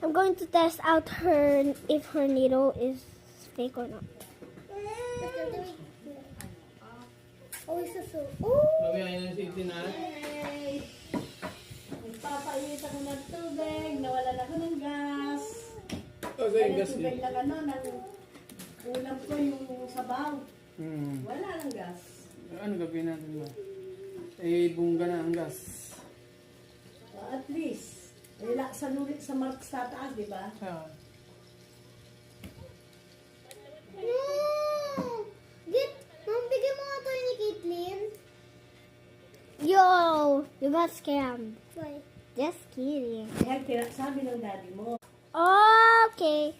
I'm going to test out her if her needle is fake or not. Oh, it's so. Oh! Lagyan ng safety na. Nagpapainit ako ng tubig, nawalan ako ng gas. Oh, so yung gas Tubig niya. lang ulam ko yung sabaw. Wala ng gas. Ano gagawin natin ba? Eh, bungga na ang gas. At least, sa lulit sa marks sa taas, di ba? Ah. Mom, bigyan mo nga to ni Caitlyn. Yo! You got scammed. Why? Just kidding. Kaya sabi ng daddy mo, Okay.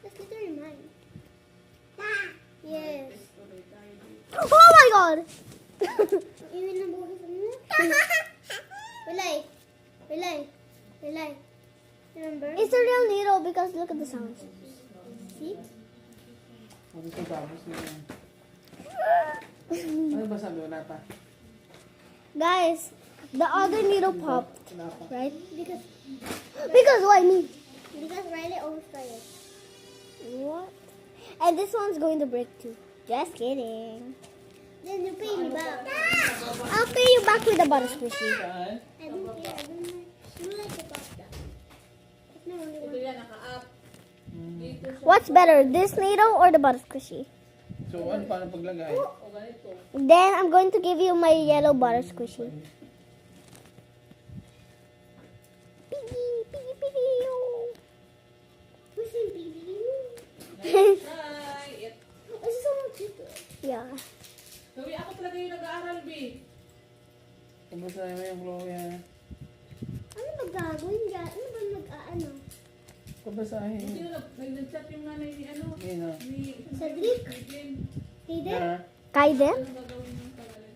Let's get her in mine. Yes. Oh my god! Iwin na bukas mo. Relay. Remember? It's a real needle because look at the sounds. See? Ano sa tapos na yan? Ano ba sabi? Wala pa. Guys, the other needle popped, Wala pa. right? Because why me? Because Riley always tried it. What? And this one's going to break too. Just kidding. Then you pay me back. I'll pay you back with the butter squishy. Saan? I don't care. I don't like. You like the pasta. It's my only ito one. yan, naka-up. Dito siya. What's better, this needle or the butter squishy? So, ano paano paglagay? O ganito. Then I'm going to give you my yellow butter squishy. Piggy, piggy, piggy. Who's in piggy? Try it. This is so much. Yeah. Sabi ako talaga yung nag-aaral, B. Kamusta mo yung Chloe ha? Ano ba gagawin dyan? Ano ba nag-aano? Kabasahin. Sino nag-chat yung nanay ni ano? Yun ha? Ni Cedric? Caitlyn. Kaden? Ha? Kaiden? Ano gagawin yung pagalan?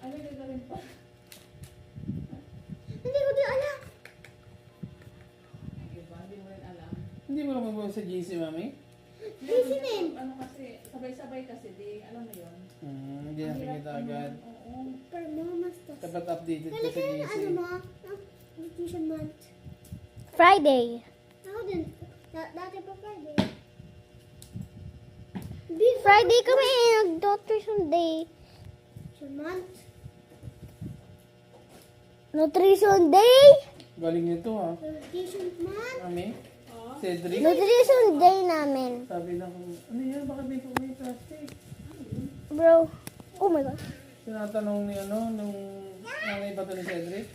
Ano gagawin pa? Hindi ko din alam. Diba? Hindi mo rin alam. Hindi mo naman sa GC, mami? Listening. Ano kasi, sabay-sabay kasi, di, alam mo yun. Hindi na kita agad. Oo. Per month stuff. Dapat updated ka sa Kailan GC. ano mo? Vacation month. Friday. Ako din. Dati pa Friday. Friday kami nag-nutrition day. Month. Nutrition day? Galing nito ha. Vacation month. Mami? Cedric? Nutrition day namin. Sabi lang ko, ano yan? Bakit may plastic? Bro. Oh my God. Tinatanong ni ano, nung nanay ba ito ni Cedric?